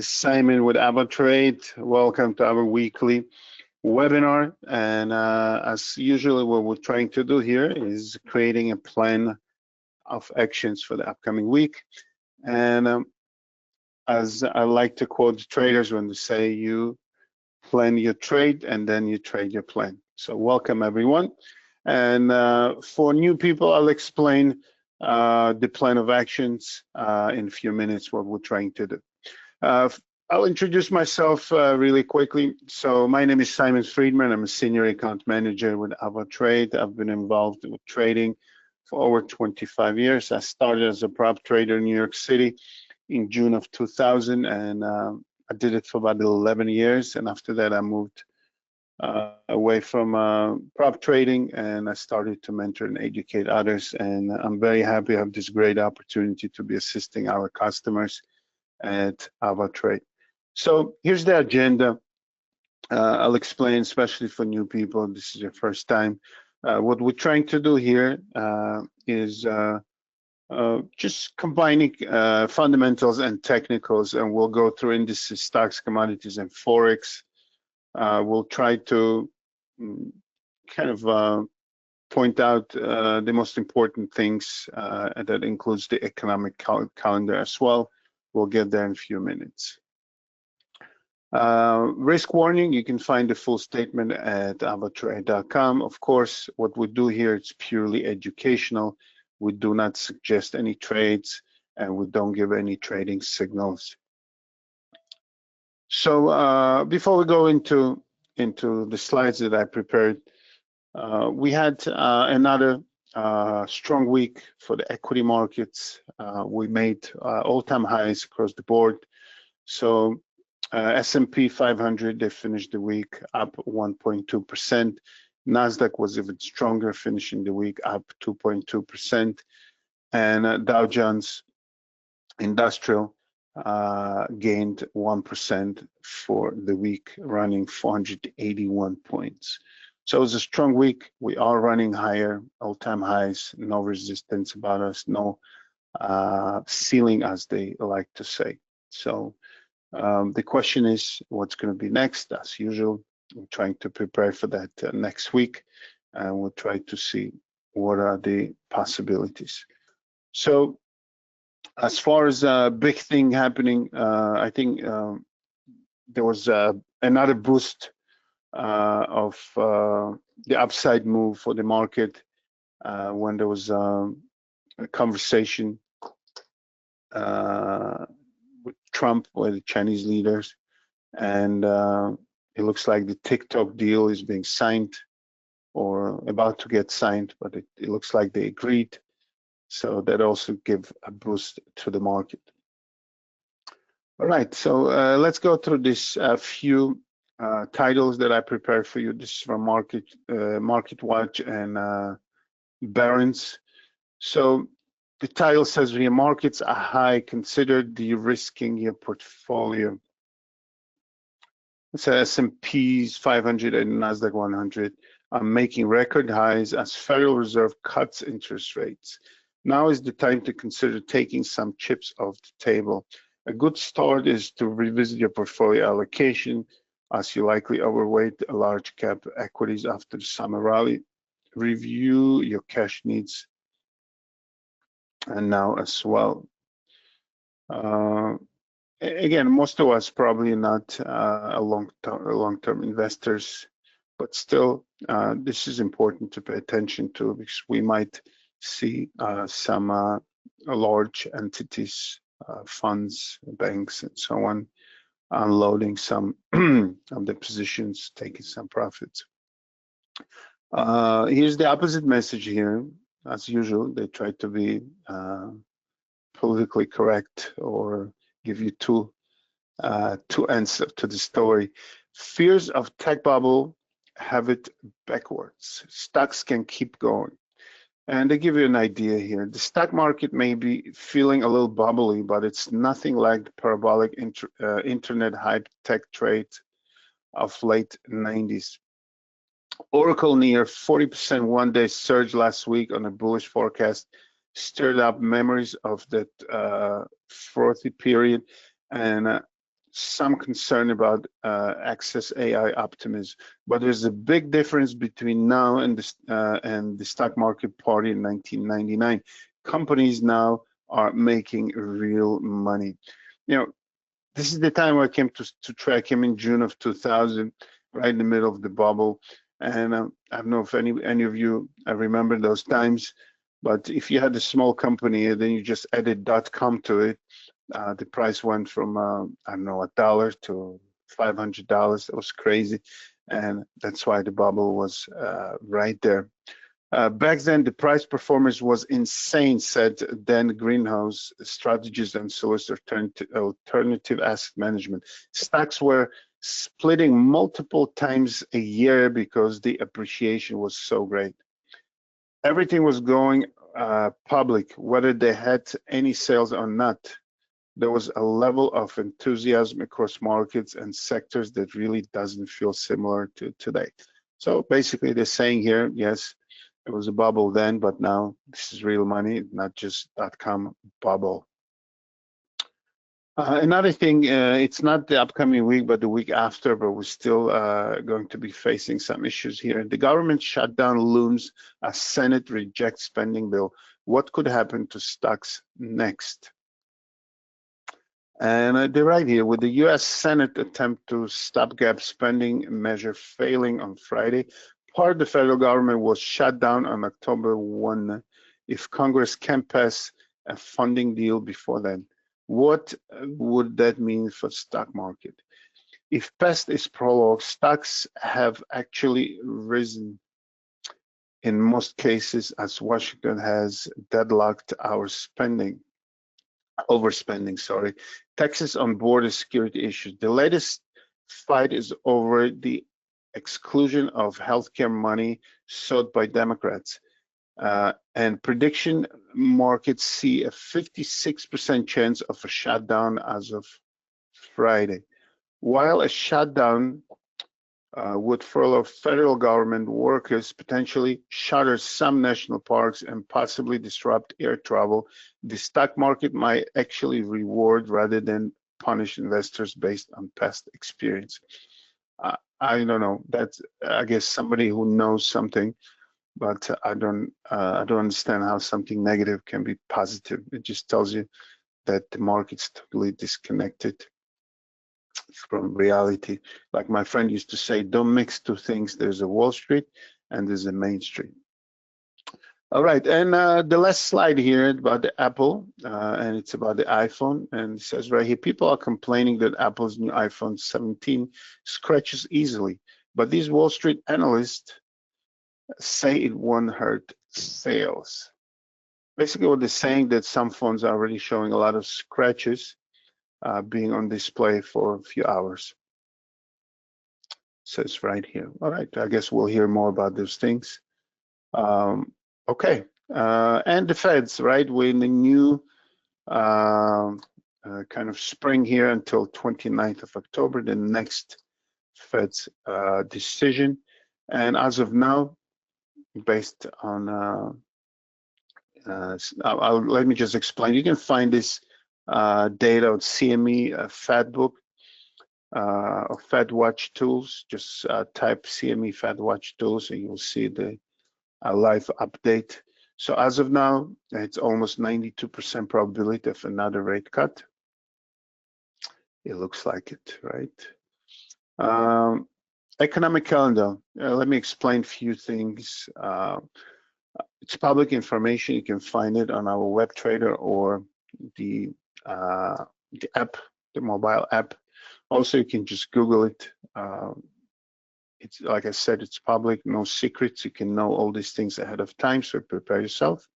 is Simon with AvaTrade. Welcome to our weekly webinar. And as usual, what we're trying to do here is creating a plan of actions for the upcoming week. And as I like to quote traders when they say, you plan your trade and then you trade your plan. So welcome everyone. And for new people, I'll explain the plan of actions in a few minutes, what we're trying to do. I'll introduce myself really quickly. So my name is Simon Friedman. I'm a senior account manager with AvaTrade. I've been involved with trading for over 25 years. I started as a prop trader in New York City in June of 2000, and I did it for about 11 years. And after that, I moved away from prop trading, and I started to mentor and educate others. And I'm very happy to have this great opportunity to be assisting our customers at AvaTrade. So here's the agenda. I'll explain, especially for new people, this is your first time. What we're trying to do here is just combining fundamentals and technicals, and we'll go through indices, stocks, commodities, and Forex. We'll try to kind of point out the most important things, and that includes the economic calendar as well. We'll get there in a few minutes. Risk warning, you can find the full statement at avatrade.com. Of course, what we do here is purely educational. We do not suggest any trades, and we don't give any trading signals. So before we go into the slides that I prepared, we had another strong week for the equity markets. We made all-time highs across the board. So S&P 500, they finished the week up 1.2%. Nasdaq was even stronger, finishing the week up 2.2%. And Dow Jones Industrial gained 1% for the week, running 481 points. So it was a strong week. We are running higher, all-time highs, no resistance about us, no ceiling, as they like to say. So the question is, what's going to be next? As usual, we're trying to prepare for that next week, and we'll try to see what are the possibilities. So as far as a big thing happening, I think there was another boost of the upside move for the market when there was a conversation with Trump or the Chinese leaders, and it looks like the TikTok deal is being signed or about to get signed, but it looks like they agreed. So that also give a boost to the market. All right, so let's go through this few titles that I prepared for you. This is from Market Watch and Barron's. So the title says, "Real markets are high. Consider de-risking your portfolio." It's S&P's 500 and Nasdaq 100 are making record highs as Federal Reserve cuts interest rates. Now is the time to consider taking some chips off the table. A good start is to revisit your portfolio allocation, as you likely overweight large cap equities after the summer rally. Review your cash needs and now as well. Again, most of us probably not long-term investors, but still, this is important to pay attention to, because we might see some large entities, funds, banks, and so on, unloading some of the positions, taking some profits. Here's the opposite message here. As usual, they try to be politically correct or give you two ends to the story. Fears of tech bubble have it backwards. Stocks can keep going. And they give you an idea here. The stock market may be feeling a little bubbly, but it's nothing like the parabolic internet hype tech trade of late 90s. Oracle near 40% one-day surge last week on a bullish forecast stirred up memories of that frothy period, and some concern about excess AI optimism, but there's a big difference between now and the stock market party in 1999. Companies now are making real money. You know, this is the time I came to track him in June of 2000, right in the middle of the bubble. And I don't know if any of you remember those times, but if you had a small company and then you just added .com to it, the price went from I don't know, $1 to $500. That was crazy, and that's why the bubble was right there. Back then, the price performance was insane, said Dan Greenhouse, strategist and solicitor alternative asset management. Stocks were splitting multiple times a year because the appreciation was so great. Everything was going public, whether they had any sales or not. There was a level of enthusiasm across markets and sectors that really doesn't feel similar to today. So basically, they're saying here, yes, it was a bubble then, but now this is real money, not just .com bubble. Another thing, it's not the upcoming week, but the week after, but we're still going to be facing some issues here. The government shutdown looms as Senate rejects spending bill. What could happen to stocks next? And they're right here. With the U.S. Senate attempt to stopgap spending measure failing on Friday, part of the federal government was shut down on October 1 if Congress can pass a funding deal before then. What would that mean for stock market? If past is prologue, stocks have actually risen in most cases as Washington has deadlocked our overspending, sorry. Texas on border security issues. The latest fight is over the exclusion of healthcare money sought by Democrats. And prediction markets see a 56% chance of a shutdown as of Friday. While a shutdown would furlough federal government workers, potentially shutter some national parks, and possibly disrupt air travel, the stock market might actually reward rather than punish investors based on past experience. I don't know. That's, I guess, somebody who knows something, but I don't understand how something negative can be positive. It just tells you that the market's totally disconnected from reality. Like my friend used to say, don't mix two things. There's a Wall Street and there's a Main Street. All right, and the last slide here about the Apple, and it's about the iPhone, and it says right here, people are complaining that Apple's new iPhone 17 scratches easily, but these Wall Street analysts say it won't hurt sales. Basically what they're saying that some phones are already showing a lot of scratches being on display for a few hours. Says right here. All right, I guess we'll hear more about those things. Okay, and the Feds, right? We're in the new kind of spring here until 29th of October, the next Fed's decision. And as of now, based on, let me just explain. You can find this data on CME Fed book or Fed Watch tools. Just type CME Fed Watch tools and you'll see the live update. So as of now, it's almost 92% probability of another rate cut. It looks like it, right? Economic calendar. Let me explain a few things. It's public information. You can find it on our web trader or the app, the mobile app. Also, you can just Google it. It's like I said, it's public, no secrets. You can know all these things ahead of time, so prepare yourself.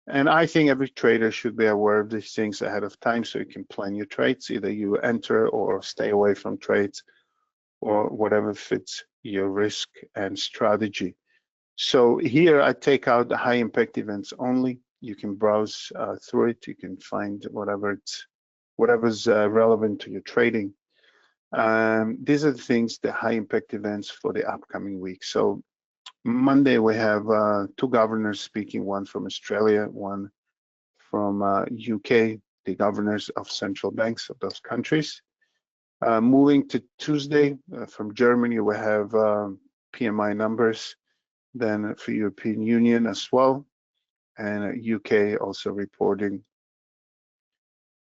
And I think every trader should be aware of these things ahead of time so you can plan your trades. Either you enter or stay away from trades or whatever fits your risk and strategy. So here I take out the high impact events only. You can browse through it. You can find whatever's relevant to your trading. These are the things, the high impact events for the upcoming week. So Monday we have two governors speaking, one from Australia, one from UK, the governors of central banks of those countries. Moving to Tuesday, from Germany, we have PMI numbers, then for European Union as well, and UK also reporting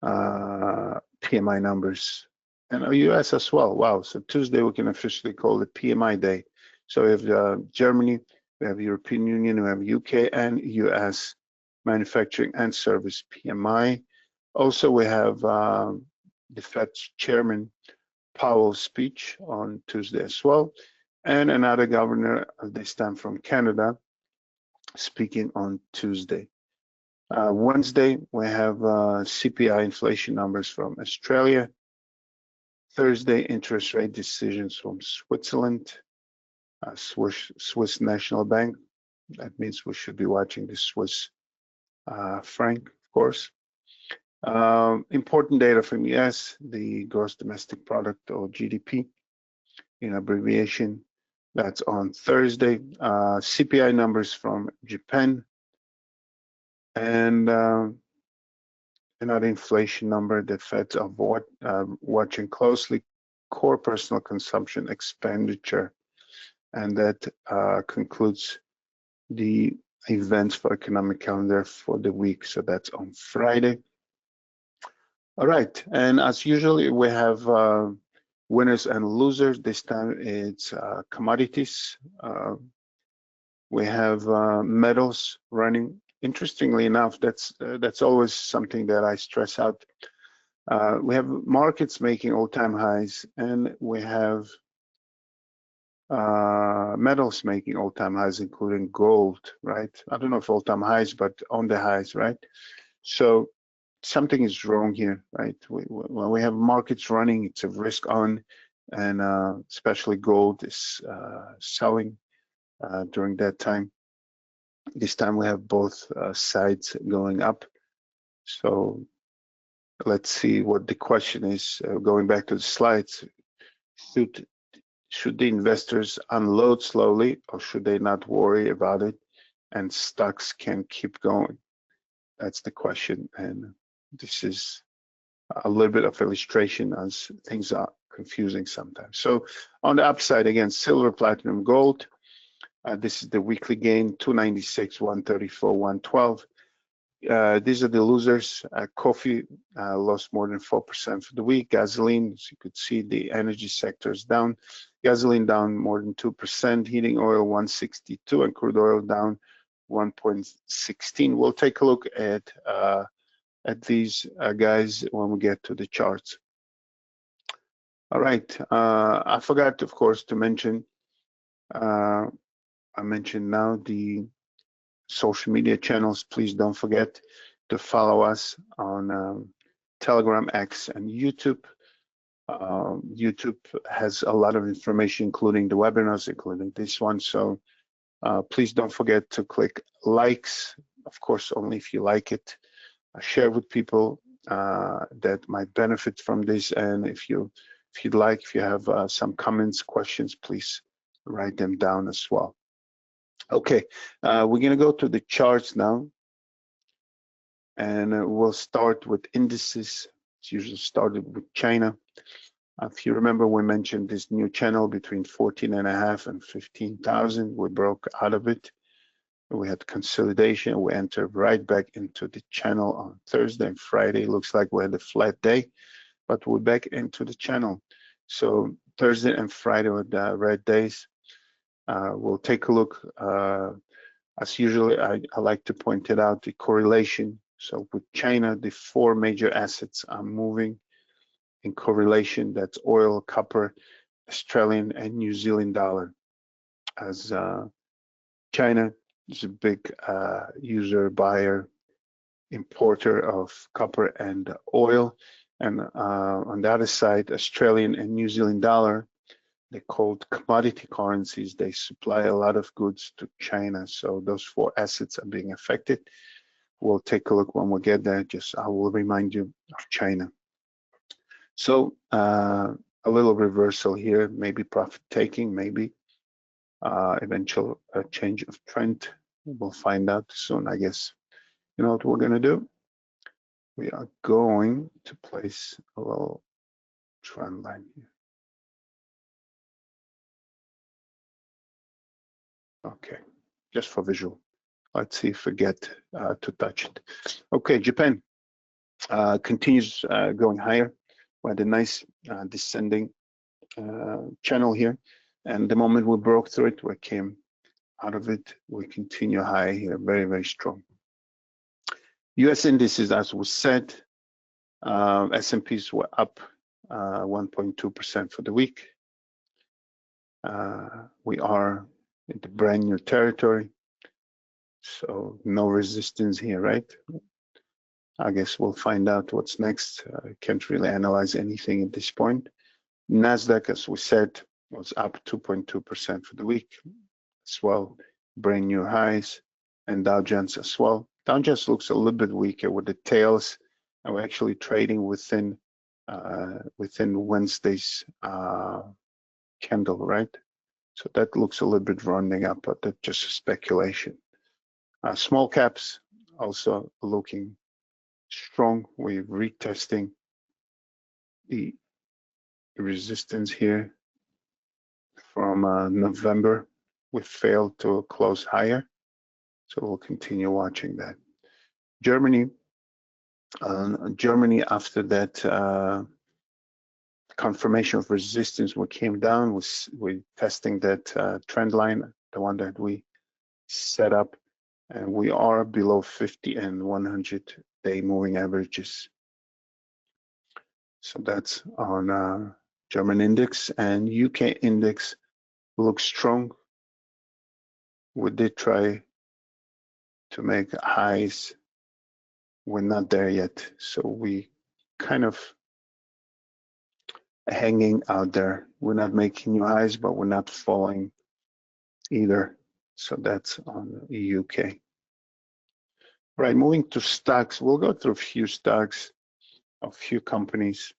PMI numbers, and US as well. Wow, so Tuesday we can officially call it PMI day. So we have Germany, we have European Union, we have UK and US manufacturing and service PMI. Also, we have the Fed Chairman Powell's speech on Tuesday as well, and another governor, this time from Canada, speaking on Tuesday. Wednesday, we have CPI inflation numbers from Australia. Thursday, interest rate decisions from Switzerland, Swiss National Bank. That means we should be watching the Swiss franc, of course. Important data from US, the gross domestic product or GDP in abbreviation. That's on Thursday. CPI numbers from Japan, and another inflation number the Feds are watching closely, core personal consumption expenditure. And that concludes the events for economic calendar for the week. So that's on Friday. All right, and as usually we have winners and losers. This time it's commodities. We have metals running. Interestingly enough, that's always something that I stress out. We have markets making all-time highs, and we have metals making all-time highs, including gold, right? I don't know if all-time highs, but on the highs, right? So something is wrong here, right? When we have markets running, it's a risk on, and especially gold is selling during that time. This time we have both sides going up. So let's see what the question is. Going back to the slides, should the investors unload slowly, or should they not worry about it and stocks can keep going? That's the question, and this is a little bit of illustration as things are confusing sometimes. So on the upside, again, silver, platinum, gold. This is the weekly gain, 296, 134, 112. These are the losers. Coffee lost more than 4% for the week. Gasoline, as you could see, the energy sector is down. Gasoline down more than 2%. Heating oil 162, and crude oil down 1.16. We'll take a look at these guys when we get to the charts. All right, I forgot, of course, to mention. I mentioned now the social media channels. Please don't forget to follow us on Telegram, X, and YouTube. YouTube has a lot of information, including the webinars, including this one. So please don't forget to click likes, of course, only if you like it. Share with people that might benefit from this. And if you'd like, if you have some comments, questions, please write them down as well. Okay, we're going to go to the charts now, and we'll start with indices. It's usually started with China. If you remember, we mentioned this new channel between 14.5 and 15,000. We broke out of it. We had consolidation. We entered right back into the channel on Thursday and Friday. Looks like we had a flat day, but we're back into the channel. So Thursday and Friday were the red days. We'll take a look. As usually, I like to point it out, the correlation. So with China, the four major assets are moving in correlation. That's oil, copper, Australian, and New Zealand dollar. As China is a big user, buyer, importer of copper and oil. And on the other side, Australian and New Zealand dollar, they're called commodity currencies. They supply a lot of goods to China. So those four assets are being affected. We'll take a look when we get there. I will remind you of China. So a little reversal here, maybe profit taking, maybe eventual change of trend. We'll find out soon, I guess. You know what we're going to do? We are going to place a little trend line here. Okay, just for visual. Let's see if we get to touch it. Okay, Japan continues going higher. We had a nice descending channel here, and the moment we broke through it, we came out of it. We continue high here, very, very strong. US indices, as we said, S&Ps were up 1.2% for the week. We are in the brand new territory, so no resistance here, right? I guess we'll find out what's next. I can't really analyze anything at this point. NASDAQ, as we said, was up 2.2% for the week as well, brand new highs, and Dow Jones as well. Dow Jones looks a little bit weaker with the tails, and we're actually trading within Wednesday's candle, right? So that looks a little bit rounding up, but that's just a speculation. Small caps also looking strong. We're retesting the resistance here from November. We failed to close higher, so we'll continue watching that. Germany after that confirmation of resistance, we came down. We're testing that trend line, the one that we set up, and we are below 50 and 100-day moving averages. So that's on German index, and UK index looks strong. We did try to make highs. We're not there yet, so we kind of hanging out there. We're not making new highs, but we're not falling either. So that's on the UK. Right, moving to stocks. We'll go through a few stocks, a few companies,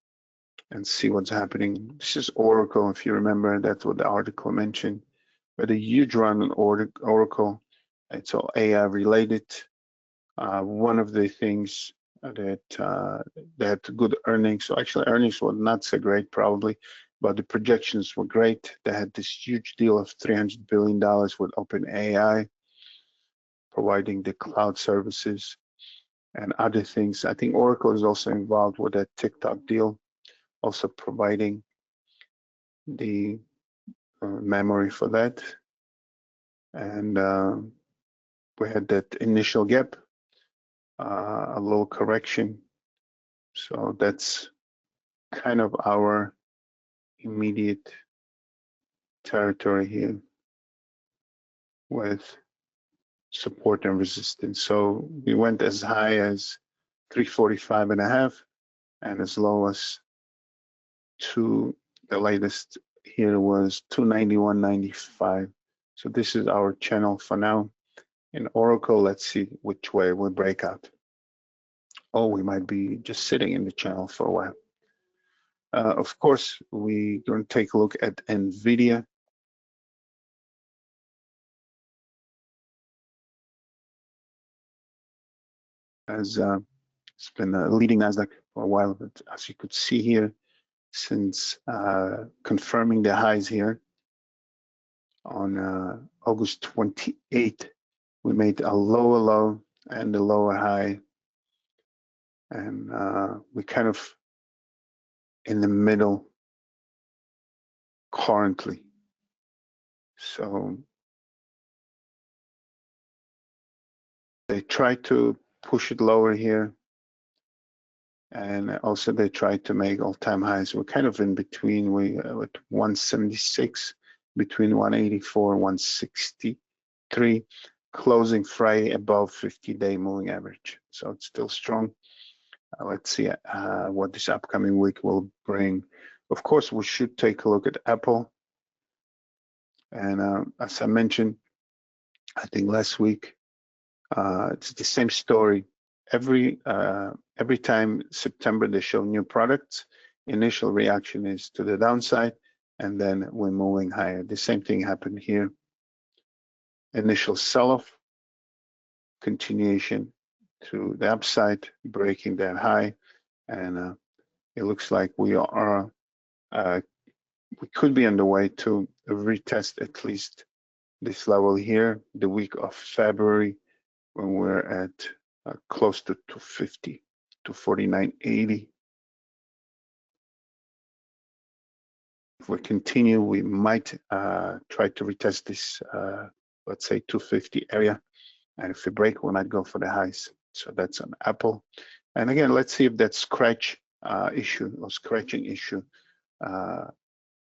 and see what's happening. This is Oracle, if you remember, that's what the article mentioned. But a huge run on Oracle. It's all AI related. One of the things that had good earnings. So actually earnings were not so great probably, but the projections were great. They had this huge deal of $300 billion with OpenAI, providing the cloud services and other things. I think Oracle is also involved with that TikTok deal, also providing the memory for that. And we had that initial gap, a little correction. So that's kind of our immediate territory here with support and resistance. So we went as high as 345.5 and as low as the latest here was 291.95. So this is our channel for now. In Oracle, let's see which way we break out. Oh, we might be just sitting in the channel for a while. Of course, we're going to take a look at NVIDIA. As it's been leading NASDAQ for a while, but as you could see here, since confirming the highs here on August 28th, we made a lower low and a lower high, and we kind of in the middle currently. So they try to push it lower here, and also they try to make all-time highs. We're kind of in between. We at 176, between 184 and 163, closing Friday above 50-day moving average. So it's still strong. Let's see what this upcoming week will bring. Of course, we should take a look at Apple. And as I mentioned, I think last week, it's the same story. Every time September they show new products, initial reaction is to the downside, and then we're moving higher. The same thing happened here. Initial sell-off, continuation to the upside, breaking that high, and it looks like we are we could be on the way to retest at least this level here the week of February when we're at close to 250 to 49.80. If we continue, we might try to retest this, let's say 250 area. And if we break, we might go for the highs. So that's on Apple. And again, let's see if that scratch issue or scratching issue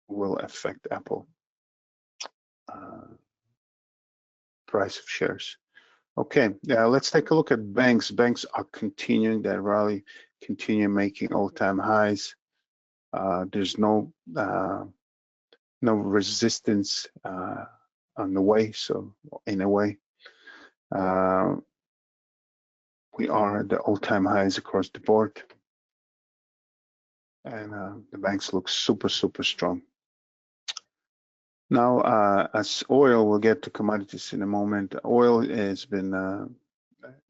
will affect Apple price of shares. Okay, let's take a look at banks. Banks are continuing that rally, continue making all-time highs. There's no resistance on the way, so in a way, we are at the all-time highs across the board, and the banks look super strong. Now, as oil, we'll get to commodities in a moment. Oil has been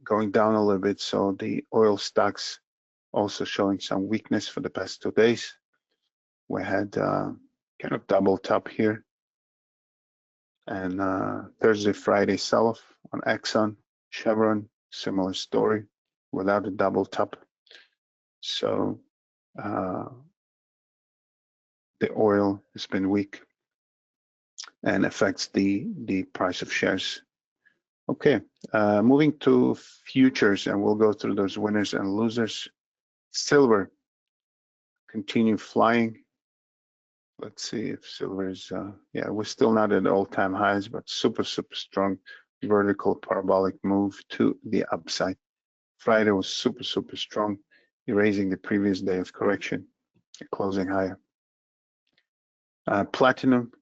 going down a little bit, so the oil stocks also showing some weakness for the past 2 days. We had kind of double top here, and Thursday, Friday sell-off on Exxon, Chevron, similar story without a double top. So the oil has been weak and affects the price of shares. Okay, moving to futures, and we'll go through those winners and losers. Silver continue flying. Let's see if silver is, yeah, we're still not at all-time highs, but super strong vertical parabolic move to the upside. Friday was super strong, erasing the previous day of correction, closing higher. Platinum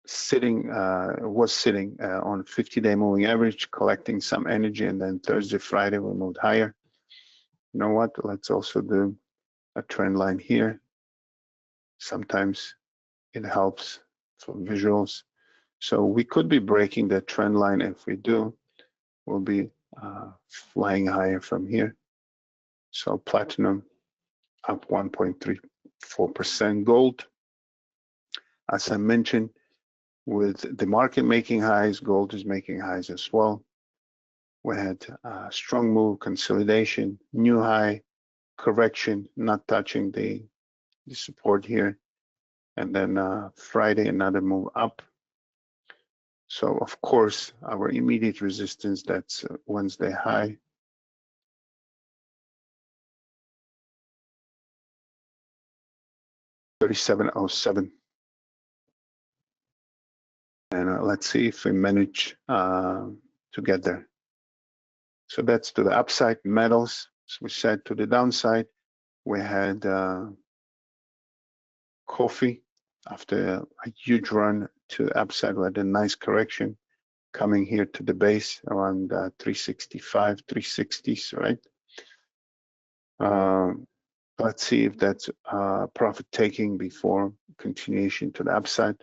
was sitting on 50-day moving average, collecting some energy, and then Thursday, Friday we moved higher. You know what? Let's also do a trend line here. Sometimes it helps for visuals. So we could be breaking the trend line. If we do, we'll be flying higher from here. So platinum up 1.34%. Gold, as I mentioned, with the market making highs, gold is making highs as well. We had a strong move, consolidation, new high, correction, not touching the support here. And then Friday, another move up. So of course, our immediate resistance, that's Wednesday high. $37.07. And let's see if we manage to get there. So that's to the upside. Metals, as we said, to the downside, we had coffee after a huge run to the upside. We had a nice correction coming here to the base around 365, 360s, right? Let's see if that's profit taking before continuation to the upside.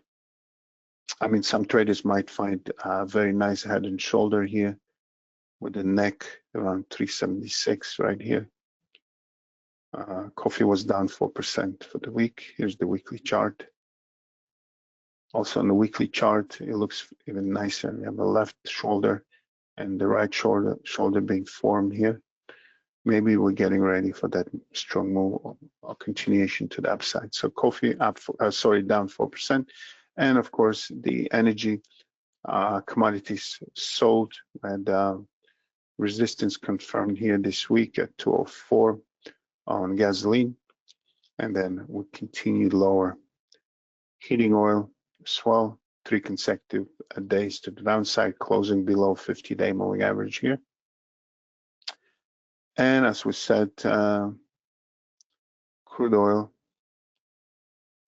I mean, some traders might find a very nice head and shoulder here with the neck around 376 right here. Coffee was down 4% for the week. Here's the weekly chart. Also on the weekly chart, it looks even nicer. We have a left shoulder and the right shoulder being formed here. Maybe we're getting ready for that strong move or continuation to the upside. So coffee up, down 4%. And of course, the energy commodities sold, and resistance confirmed here this week at 204 on gasoline, and then we continue lower. Heating oil as well, 3 consecutive days to the downside, closing below 50-day moving average here. And as we said, crude oil,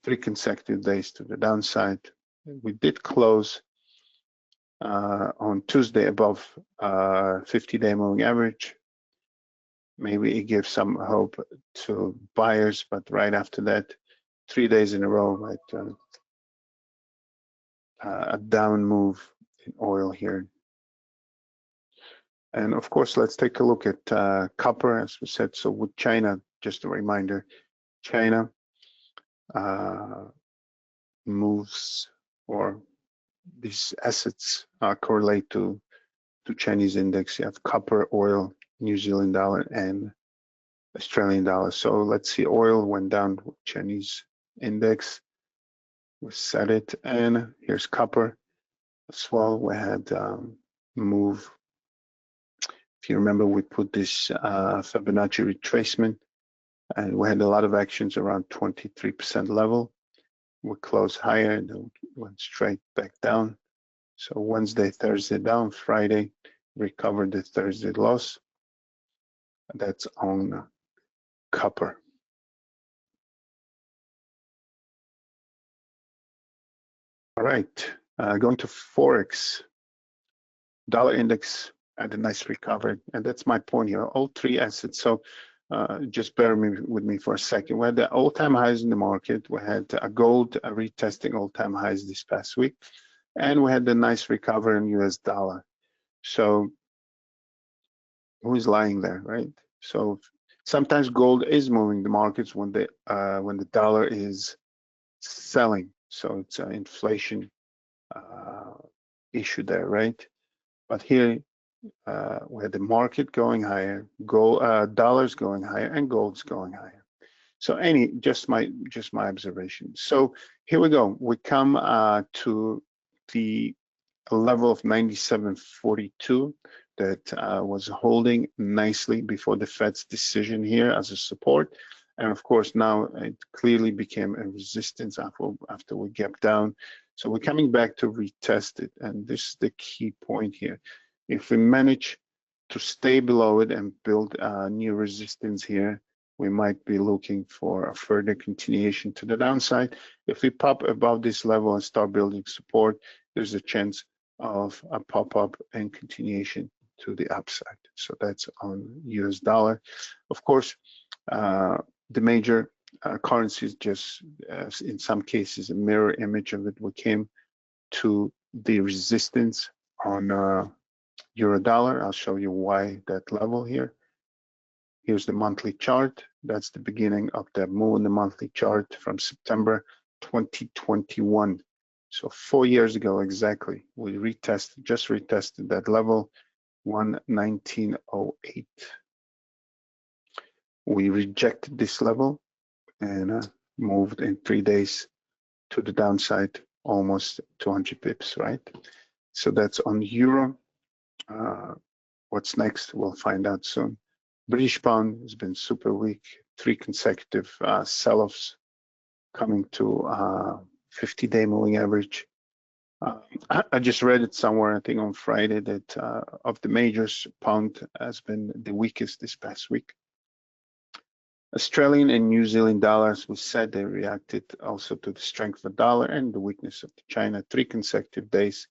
3 consecutive days to the downside. We did close on Tuesday above 50-day moving average. Maybe it gives some hope to buyers, but right after that, 3 days in a row, right, a down move in oil here. And of course, let's take a look at copper, as we said. So with China, just a reminder, China moves, or these assets correlate to Chinese index. You have copper, oil, New Zealand dollar, and Australian dollar. So let's see, oil went down with Chinese index. We set it, and here's copper as well. We had move. If you remember, we put this Fibonacci retracement, and we had a lot of actions around 23% level. We closed higher and then went straight back down. So Wednesday, Thursday down, Friday recovered the Thursday loss. That's on copper. All right, going to Forex. Dollar index had a nice recovery, and that's my point here. All three assets. So just bear with me for a second. We had the all-time highs in the market. We had gold retesting all-time highs this past week, and we had the nice recovery in US dollar. So who's lying there, right? So sometimes gold is moving the markets when the dollar is selling. So it's an inflation issue there, right? But here we had the market going higher, dollars going higher, and gold's going higher. So just my observation. So here we go. We come to the level of 97.42 that was holding nicely before the Fed's decision here as a support. And of course, now it clearly became a resistance after we gapped down. So we're coming back to retest it. And this is the key point here. If we manage to stay below it and build new resistance here, we might be looking for a further continuation to the downside. If we pop above this level and start building support, there's a chance of a pop-up and continuation to the upside. So that's on US dollar. Of course, the major currencies just, in some cases, a mirror image of it. We came to the resistance on euro dollar. I'll show you why that level here. Here's the monthly chart. That's the beginning of the move in the monthly chart from September 2021. So 4 years ago exactly, we just retested that level, 119.08. We rejected this level and moved in 3 days to the downside, almost 200 pips, right? So that's on euro. What's next? We'll find out soon. British pound has been super weak, 3 consecutive sell-offs coming to 50-day moving average. I just read it somewhere, I think on Friday, that of the majors, pound has been the weakest this past week. Australian and New Zealand dollars, we said they reacted also to the strength of the dollar and the weakness of China. 3 consecutive days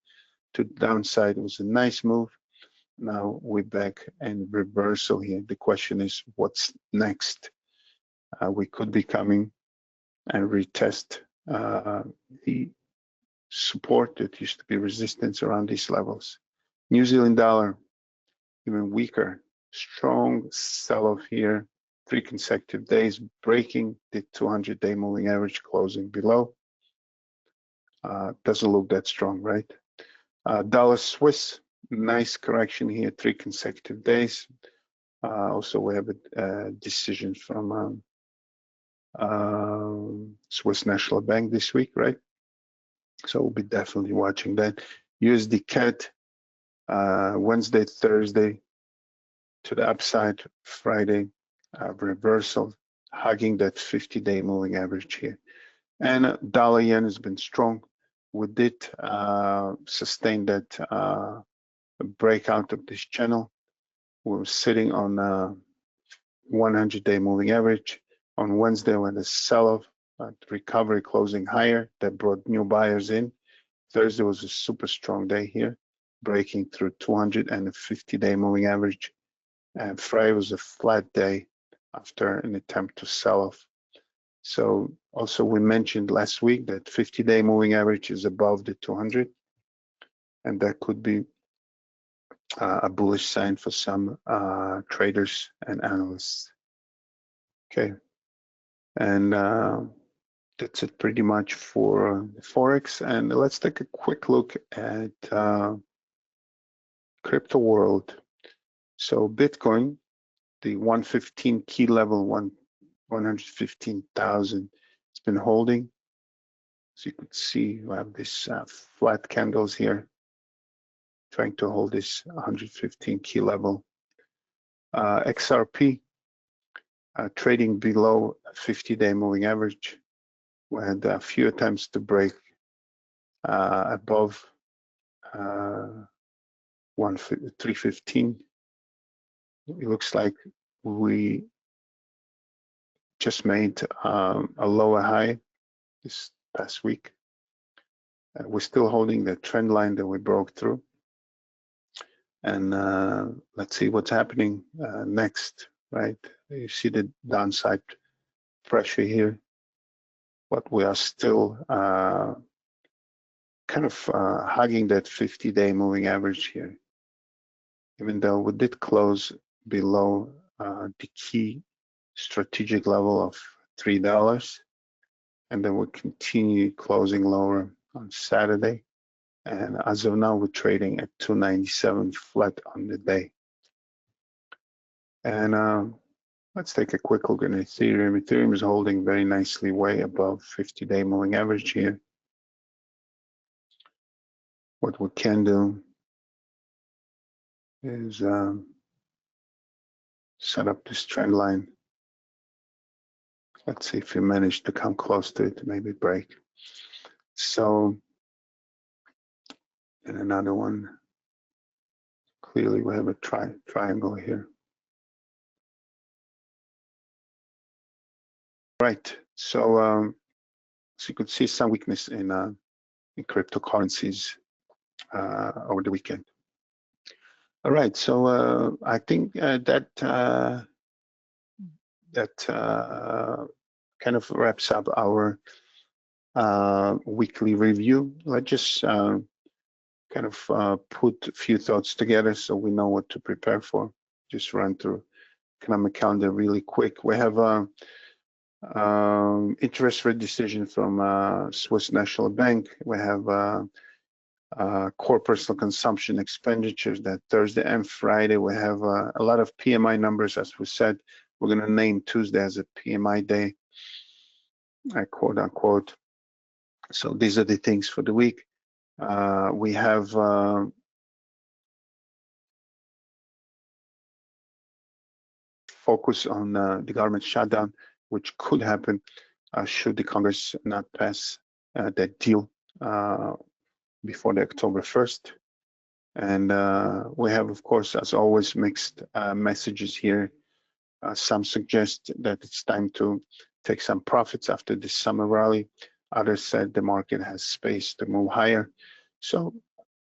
to the downside. It was a nice move. Now we're back and reversal here. The question is, what's next? We could be coming and retest the support that used to be resistance around these levels. New Zealand dollar, even weaker, strong sell-off here, 3 consecutive days, breaking the 200-day moving average, closing below. Doesn't look that strong, right? Dollar Swiss, nice correction here, 3 consecutive days. Also, we have a decision from Swiss National Bank this week, right? So we'll be definitely watching that. USD CAD, Wednesday, Thursday to the upside, Friday, reversal, hugging that 50-day moving average here. And dollar yen has been strong. We did sustain that breakout of this channel. We're sitting on 100-day moving average. On Wednesday, when the sell-off, recovery closing higher, that brought new buyers in. Thursday was a super strong day here, breaking through 250-day moving average. And Friday was a flat day after an attempt to sell off. So also we mentioned last week that 50-day moving average is above the 200, and that could be a bullish sign for some traders and analysts. Okay. And that's it pretty much for Forex. And let's take a quick look at crypto world. So Bitcoin, the 115 key level, 115,000, it's been holding. So you could see we have this flat candles here, trying to hold this 115 key level. XRP trading below 50-day moving average. We had a few attempts to break above 315. It looks like we just made a lower high this past week. We're still holding the trend line that we broke through. And let's see what's happening next, right? You see the downside pressure here, but we are still kind of hugging that 50-day moving average here, even though we did close below the key strategic level of $3, and then we continue closing lower on Saturday. And as of now, we're trading at 297 flat on the day. And let's take a quick look at Ethereum. Ethereum is holding very nicely way above 50-day moving average here. What we can do is set up this trend line. Let's see if we manage to come close to it, maybe break. So, and another one. Clearly, we have a triangle here. Right. So you could see some weakness in cryptocurrencies over the weekend. All right. So I think that kind of wraps up our weekly review. Let's just kind of put a few thoughts together so we know what to prepare for. Just run through economic calendar really quick. We have a interest rate decision from Swiss National Bank. We have core personal consumption expenditures that Thursday and Friday. We have a lot of PMI numbers, as we said. We're going to name Tuesday as a PMI day, quote unquote. So these are the things for the week. We have focus on the government shutdown, which could happen should the Congress not pass that deal before the October 1st. And we have, of course, as always, mixed messages here. Some suggest that it's time to take some profits after this summer rally. Others said the market has space to move higher. So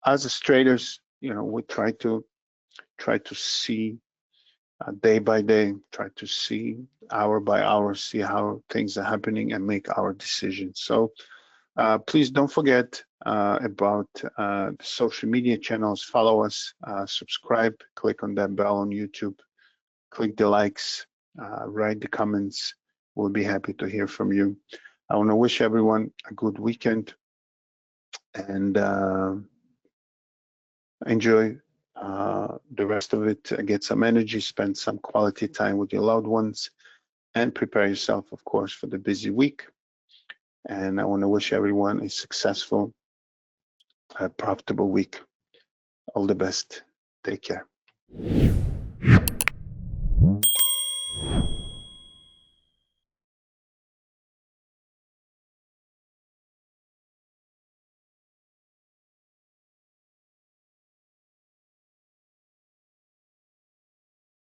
as traders, we try to see day by day, try to see hour by hour, see how things are happening and make our decisions. So please don't forget about the social media channels. Follow us, subscribe, click on that bell on YouTube, click the likes, write the comments. We'll be happy to hear from you. I want to wish everyone a good weekend and enjoy the rest of it. Get some energy, spend some quality time with your loved ones, and prepare yourself, of course, for the busy week. And I want to wish everyone a successful, profitable week. All the best. Take care.